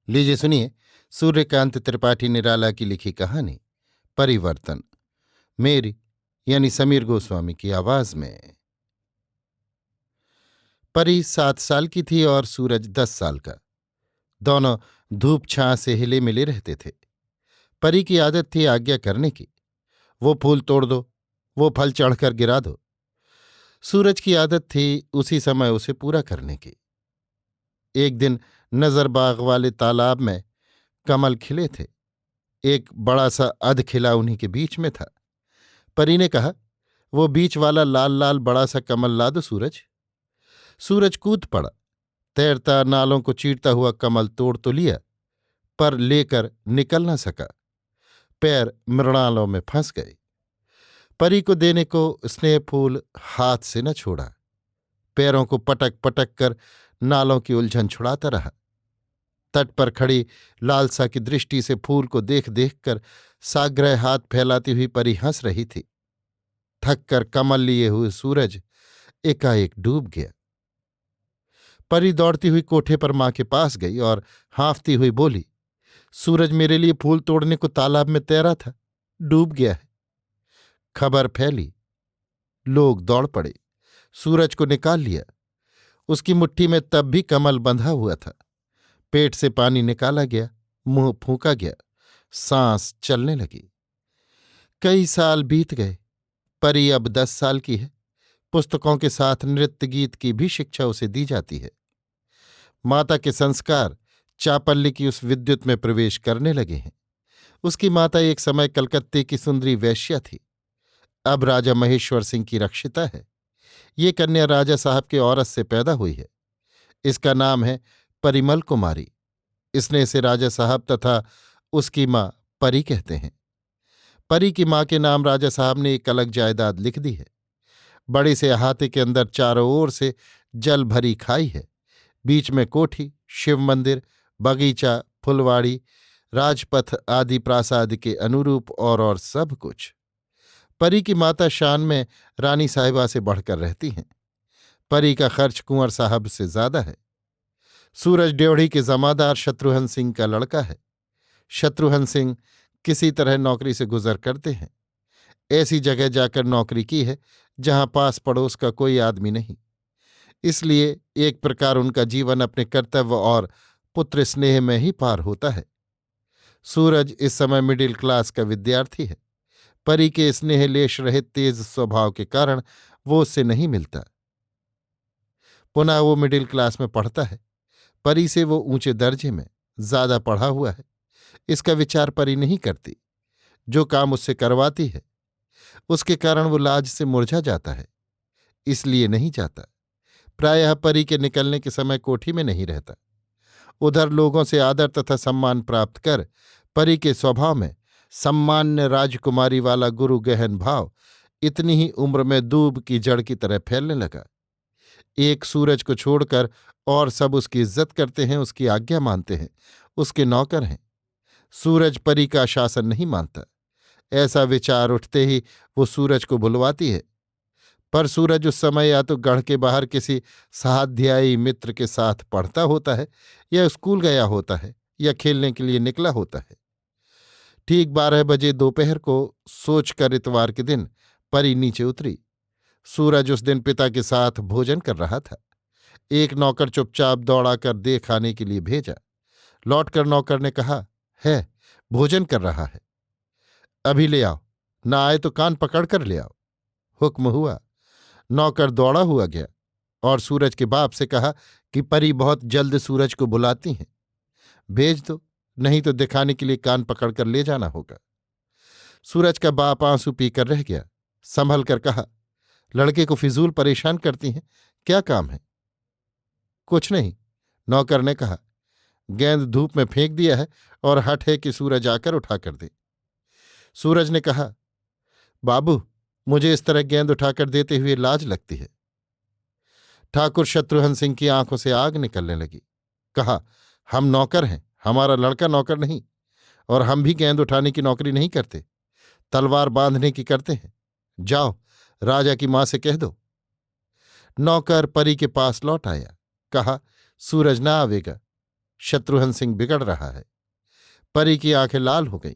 लीजिए सुनिए। सूर्यकांत त्रिपाठी निराला की लिखी कहानी परिवर्तन, मेरी यानी समीर गोस्वामी की आवाज में। परी 7 साल की थी और सूरज 10 साल का। दोनों धूप छां से हिले मिले रहते थे। परी की आदत थी आज्ञा करने की। वो फूल तोड़ दो, वो फल चढ़कर गिरा दो। सूरज की आदत थी उसी समय उसे पूरा करने की। एक दिन नजरबाग वाले तालाब में कमल खिले थे। एक बड़ा सा अध खिला उन्हीं के बीच में था। परी ने कहा, वो बीच वाला लाल लाल बड़ा सा कमल ला दो सूरज। सूरज कूद पड़ा। तैरता नालों को चीरता हुआ कमल तोड़ तो लिया, पर लेकर निकल न सका। पैर मृणालों में फंस गए। परी को देने को स्नेह फूल हाथ से न छोड़ा। पैरों को पटक पटक कर नालों की उलझन छुड़ाता रहा। तट पर खड़ी लालसा की दृष्टि से फूल को देख देख कर साग्रह हाथ फैलाती हुई परी हंस रही थी। थक कर कमल लिए हुए सूरज एकाएक डूब गया। परी दौड़ती हुई कोठे पर मां के पास गई और हाँफती हुई बोली, सूरज मेरे लिए फूल तोड़ने को तालाब में तैरा था, डूब गया है। खबर फैली। लोग दौड़ पड़े। सूरज को निकाल लिया। उसकी मुट्ठी में तब भी कमल बंधा हुआ था। पेट से पानी निकाला गया, मुंह फूंका गया, सांस चलने लगी। कई साल बीत गए। परी अब 10 साल की है। पुस्तकों के साथ नृत्य गीत की भी शिक्षा उसे दी जाती है। माता के संस्कार चापल्य की उस विद्युत में प्रवेश करने लगे हैं। उसकी माता एक समय कलकत्ते की सुंदरी वैश्या थी। अब राजा महेश्वर सिंह की रक्षिता है। ये कन्या राजा साहब के औरत से पैदा हुई है। इसका नाम है परिमल कुमारी। इसने इसे राजा साहब तथा उसकी मां परी कहते हैं। परी की मां के नाम राजा साहब ने एक अलग जायदाद लिख दी है। बड़े से अहाते के अंदर चारों ओर से जल भरी खाई है। बीच में कोठी, शिव मंदिर, बगीचा, फुलवाड़ी, राजपथ आदि प्रासाद के अनुरूप और सब कुछ। परी की माता शान में रानी साहिबा से बढ़कर रहती हैं। परी का खर्च कुंवर साहब से ज्यादा है। सूरज ड्योढ़ी के जमादार शत्रुघ्न सिंह का लड़का है। शत्रुघ्न सिंह किसी तरह नौकरी से गुजर करते हैं। ऐसी जगह जाकर नौकरी की है जहां पास पड़ोस का कोई आदमी नहीं। इसलिए एक प्रकार उनका जीवन अपने कर्तव्य और पुत्र स्नेह में ही पार होता है। सूरज इस समय मिडिल क्लास का विद्यार्थी है। परी के स्नेह लेश रहित तेज स्वभाव के कारण वो उससे नहीं मिलता। पुनः वो मिडिल क्लास में पढ़ता है। परी से वो ऊंचे दर्जे में, ज्यादा पढ़ा हुआ है। इसका विचार परी नहीं करती। जो काम उससे करवाती है उसके कारण वो लाज से मुरझा जाता है, इसलिए नहीं जाता। प्रायः परी के निकलने के समय कोठी में नहीं रहता। उधर लोगों से आदर तथा सम्मान प्राप्त कर परी के स्वभाव में सम्मान्य राजकुमारी वाला गुरु गहन भाव इतनी ही उम्र में दूब की जड़ की तरह फैलने लगा। एक सूरज को छोड़कर और सब उसकी इज्जत करते हैं, उसकी आज्ञा मानते हैं, उसके नौकर हैं। सूरज परी का शासन नहीं मानता। ऐसा विचार उठते ही वो सूरज को बुलवाती है। पर सूरज उस समय या तो गढ़ के बाहर किसी सहाध्यायी मित्र के साथ पढ़ता होता है, या स्कूल गया होता है, या खेलने के लिए निकला होता है। ठीक 12 बजे दोपहर को सोचकर इतवार के दिन परी नीचे उतरी। सूरज उस दिन पिता के साथ भोजन कर रहा था। एक नौकर चुपचाप दौड़ाकर दे खाने के लिए भेजा। लौटकर नौकर ने कहा, है भोजन कर रहा है, अभी ले आओ, ना आए तो कान पकड़कर ले आओ। हुक्म हुआ। नौकर दौड़ा हुआ गया और सूरज के बाप से कहा कि परी बहुत जल्द सूरज को बुलाती हैं, भेज दो, नहीं तो दिखाने के लिए कान पकड़कर ले जाना होगा। सूरज का बाप आंसू पीकर रह गया। संभल कर कहा, लड़के को फिजूल परेशान करती हैं, क्या काम है? कुछ नहीं, नौकर ने कहा। गेंद धूप में फेंक दिया है और हठ है कि सूरज आकर उठा कर दे। सूरज ने कहा, बाबू, मुझे इस तरह गेंद उठाकर देते हुए लाज लगती है। ठाकुर शत्रुघ्न सिंह की आंखों से आग निकलने लगी। कहा, हम नौकर हैं, हमारा लड़का नौकर नहीं, और हम भी गेंद उठाने की नौकरी नहीं करते, तलवार बांधने की करते हैं। जाओ, राजा की मां से कह दो। नौकर परी के पास लौट आया। कहा, सूरज ना आवेगा, शत्रुघ्न सिंह बिगड़ रहा है। परी की आंखें लाल हो गईं,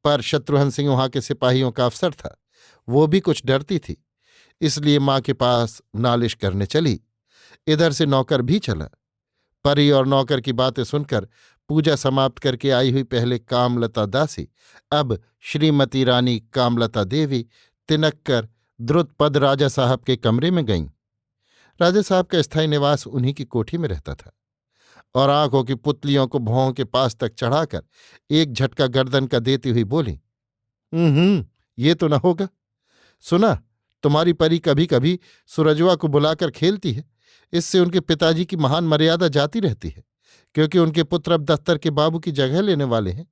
पर शत्रुघ्न सिंह वहां के सिपाहियों का अफसर था। वो भी कुछ डरती थी, इसलिए मां के पास नालिश करने चली। इधर से नौकर भी चला। परी और नौकर की बातें सुनकर पूजा समाप्त करके आई हुई पहले कामलता दासी, अब श्रीमती रानी कामलता देवी तिनक कर द्रुतपद राजा साहब के कमरे में गईं। राजा साहब का स्थायी निवास उन्हीं की कोठी में रहता था, और आंखों की पुतलियों को भौं के पास तक चढ़ाकर एक झटका गर्दन का देती हुई बोली, ये तो न होगा। सुना, तुम्हारी परी कभी कभी सूरजवा को बुलाकर खेलती है। इससे उनके पिताजी की महान मर्यादा जाती रहती है, क्योंकि उनके पुत्र अब दफ्तर के बाबू की जगह लेने वाले हैं।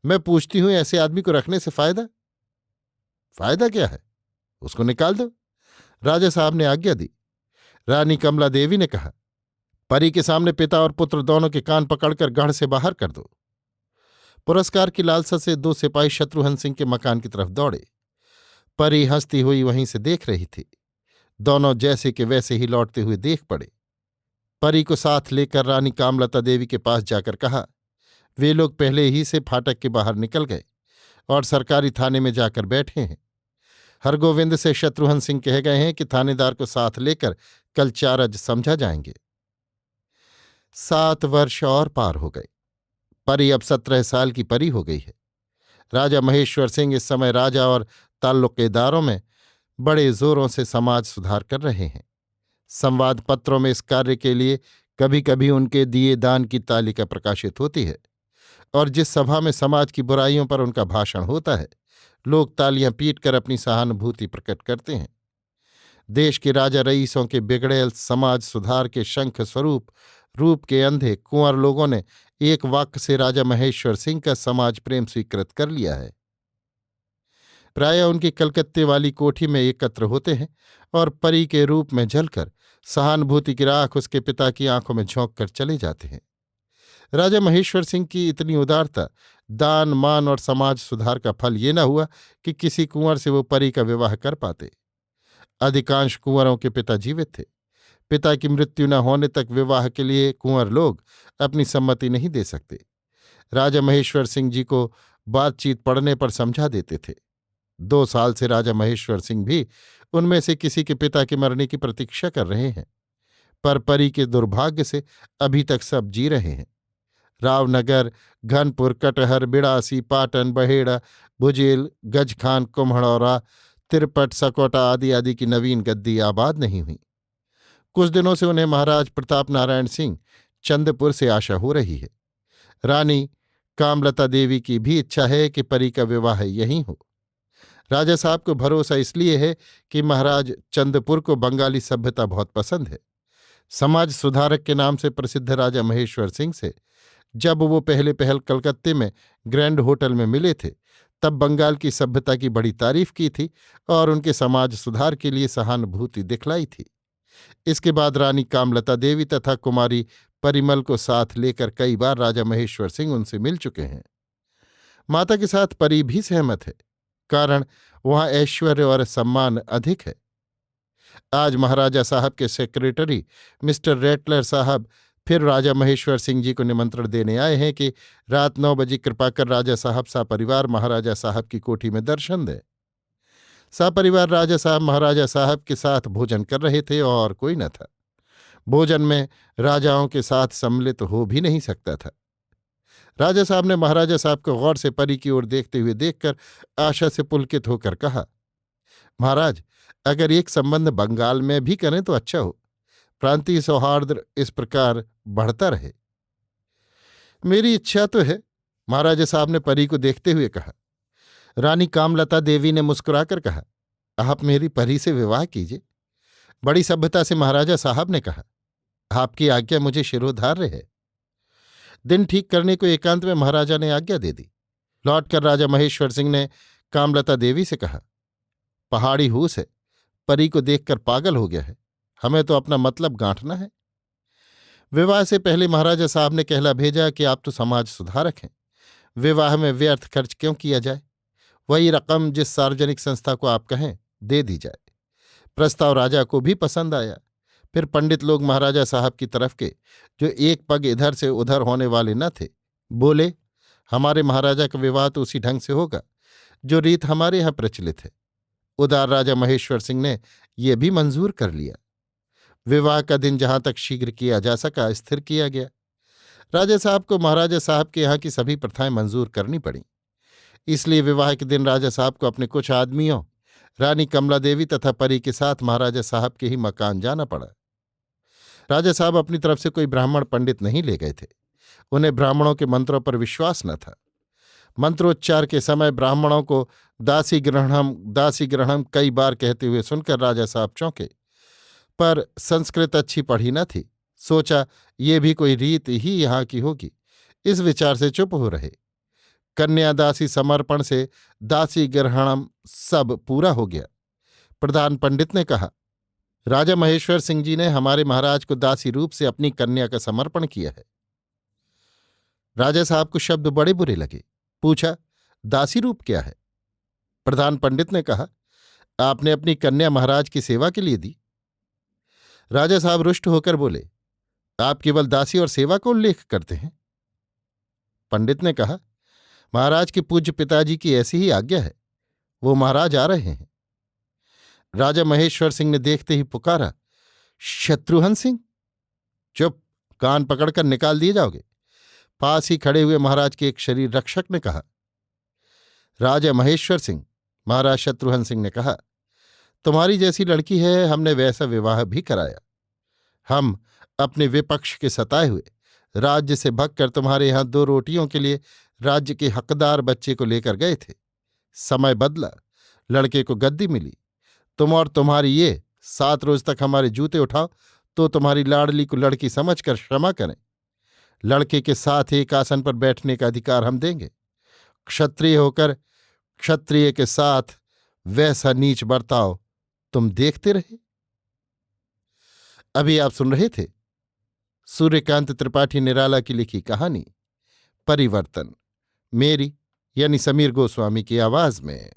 मैं पूछती हूं, ऐसे आदमी को रखने से फायदा? फायदा क्या है? उसको निकाल दो। राजा साहब ने आज्ञा दी। रानी कमला देवी ने कहा, परी के सामने पिता और पुत्र दोनों के कान पकड़कर गढ़ से बाहर कर दो। पुरस्कार की लालसा से दो सिपाही शत्रुघ्न सिंह के मकान की तरफ दौड़े। परी हंसती हुई वहीं से देख रही थी। दोनों जैसे के वैसे ही लौटते हुए देख पड़े। परी को साथ लेकर रानी कामलता देवी के पास जाकर कहा, वे लोग पहले ही से फाटक के बाहर निकल गए और सरकारी थाने में जाकर बैठे हैं। हरगोविंद से शत्रुघ्न सिंह कह गए हैं कि थानेदार को साथ लेकर कल 4 अज समझा जाएंगे। 7 वर्ष और पार हो गए। परी अब 17 साल की परी हो गई है। राजा महेश्वर सिंह इस समय राजा और ताल्लुकेदारों में बड़े जोरों से समाज सुधार कर रहे हैं। संवाद पत्रों में इस कार्य के लिए कभी कभी उनके दिए दान की तालिका प्रकाशित होती है, और जिस सभा में समाज की बुराइयों पर उनका भाषण होता है, लोग तालियां पीटकर अपनी सहानुभूति प्रकट करते हैं। देश के राजा रईसों के बिगड़ेल समाज सुधार के शंख स्वरूप रूप के अंधे कुंवर लोगों ने एक वाक्य से राजा महेश्वर सिंह का समाज प्रेम स्वीकृत कर लिया है। प्रायः उनकी कलकत्ते वाली कोठी में एकत्र होते हैं और परी के रूप में जलकर सहानुभूति की राख उसके पिता की आंखों में झोंक कर चले जाते हैं। राजा महेश्वर सिंह की इतनी उदारता, दान मान और समाज सुधार का फल ये न हुआ कि किसी कुंवर से वो परी का विवाह कर पाते। अधिकांश कुंवरों के पिता जीवित थे। पिता की मृत्यु न होने तक विवाह के लिए कुंवर लोग अपनी सम्मति नहीं दे सकते। राजा महेश्वर सिंह जी को बातचीत पड़ने पर समझा देते थे। 2 साल से राजा महेश्वर सिंह भी उनमें से किसी के पिता के मरने की प्रतीक्षा कर रहे हैं, पर परी के दुर्भाग्य से अभी तक सब जी रहे हैं। रावनगर, घनपुर, कटहर, बिड़ासी, पाटन, बहेड़ा, भुजेल, गजखान, कुम्हड़ौरा, तिरपट, सकौटा आदि आदि की नवीन गद्दी आबाद नहीं हुई। कुछ दिनों से उन्हें महाराज प्रताप नारायण सिंह चंदपुर से आशा हो रही है। रानी कामलता देवी की भी इच्छा है कि परी का विवाह यहीं हो। राजा साहब को भरोसा इसलिए है कि महाराज चंदपुर को बंगाली सभ्यता बहुत पसंद है। समाज सुधारक के नाम से प्रसिद्ध राजा महेश्वर सिंह से जब वो पहले पहल कलकत्ते में ग्रैंड होटल में मिले थे, तब बंगाल की सभ्यता की बड़ी तारीफ की थी और उनके समाज सुधार के लिए सहानुभूति दिखलाई थी। इसके बाद रानी कामलता देवी तथा कुमारी परिमल को साथ लेकर कई बार राजा महेश्वर सिंह उनसे मिल चुके हैं। माता के साथ परी भी सहमत है, कारण वहां ऐश्वर्य और सम्मान अधिक है। आज महाराजा साहब के सेक्रेटरी मिस्टर रेटलर साहब फिर राजा महेश्वर सिंह जी को निमंत्रण देने आए हैं कि रात 9 बजे कृपा कर राजा साहब सापरिवार महाराजा साहब की कोठी में दर्शन दें। सापरिवार राजा साहब महाराजा साहब के साथ भोजन कर रहे थे और कोई न था। भोजन में राजाओं के साथ सम्मिलित हो भी नहीं सकता था। राजा साहब ने महाराजा साहब को गौर से परी की ओर देखते हुए देखकर आशा से पुलकित होकर कहा, महाराज, अगर एक संबंध बंगाल में भी करें तो अच्छा हो। प्रांतीय सौहार्द इस प्रकार बढ़ता रहे। मेरी इच्छा तो है, महाराजा साहब ने परी को देखते हुए कहा। रानी कामलता देवी ने मुस्कुराकर कहा, आप मेरी परी से विवाह कीजिए। बड़ी सभ्यता से महाराजा साहब ने कहा, आपकी आज्ञा मुझे शिरोधार्य है। दिन ठीक करने को एकांत में महाराजा ने आज्ञा दे दी। लौटकर राजा महेश्वर सिंह ने कामलता देवी से कहा, पहाड़ी हूस है, परी को देखकर पागल हो गया है, हमें तो अपना मतलब गांठना है। विवाह से पहले महाराजा साहब ने कहला भेजा कि आप तो समाज सुधारक हैं, विवाह में व्यर्थ खर्च क्यों किया जाए, वही रकम जिस सार्वजनिक संस्था को आप कहें दे दी जाए। प्रस्ताव राजा को भी पसंद आया, फिर पंडित लोग महाराजा साहब की तरफ के, जो एक पग इधर से उधर होने वाले न थे, बोले, हमारे महाराजा का विवाह तो उसी ढंग से होगा जो रीत हमारे यहाँ प्रचलित है। उदार राजा महेश्वर सिंह ने यह भी मंजूर कर लिया। विवाह का दिन जहां तक शीघ्र किया जा सका स्थिर किया गया। राजा साहब को महाराजा साहब के यहाँ की सभी प्रथाएं मंजूर करनी पड़ी। इसलिए विवाह के दिन राजा साहब को अपने कुछ आदमियों, रानी कमला देवी तथा परी के साथ महाराजा साहब के ही मकान जाना पड़ा। राजा साहब अपनी तरफ से कोई ब्राह्मण पंडित नहीं ले गए थे। उन्हें ब्राह्मणों के मंत्रों पर विश्वास न था। मंत्रोच्चार के समय ब्राह्मणों को दासी ग्रहणम कई बार कहते हुए सुनकर राजा साहब चौंके, पर संस्कृत अच्छी पढ़ी न थी। सोचा ये भी कोई रीत ही यहाँ की होगी, इस विचार से चुप हो रहे। कन्यादासी समर्पण से दासी ग्रहणम सब पूरा हो गया। प्रधान पंडित ने कहा, राजा महेश्वर सिंह जी ने हमारे महाराज को दासी रूप से अपनी कन्या का समर्पण किया है। राजा साहब को शब्द बड़े बुरे लगे। पूछा, दासी रूप क्या है? प्रधान पंडित ने कहा, आपने अपनी कन्या महाराज की सेवा के लिए दी। राजा साहब रुष्ट होकर बोले, आप केवल दासी और सेवा का उल्लेख करते हैं। पंडित ने कहा, महाराज के पूज्य पिताजी की ऐसी ही आज्ञा है, वो महाराज आ रहे हैं। राजा महेश्वर सिंह ने देखते ही पुकारा, शत्रुघ्न सिंह? चुप, कान पकड़कर निकाल दिए जाओगे। पास ही खड़े हुए महाराज के एक शरीर रक्षक ने कहा। राजा महेश्वर सिंह, महाराज शत्रुघ्न सिंह ने कहा, तुम्हारी जैसी लड़की है, हमने वैसा विवाह भी कराया। हम अपने विपक्ष के सताए हुए राज्य से भगकर तुम्हारे यहां 2 रोटियों के लिए राज्य के हकदार बच्चे को लेकर गए थे। समय बदला, लड़के को गद्दी मिली। तुम और तुम्हारी ये 7 रोज तक हमारे जूते उठाओ तो तुम्हारी लाडली को लड़की समझकर क्षमा करें। लड़के के साथ एक आसन पर बैठने का अधिकार हम देंगे। क्षत्रिय होकर क्षत्रिय के साथ वैसा नीच बर्ताव तुम देखते रहे। अभी आप सुन रहे थे सूर्यकांत त्रिपाठी निराला की लिखी कहानी परिवर्तन, मेरी यानी समीर गोस्वामी की आवाज में।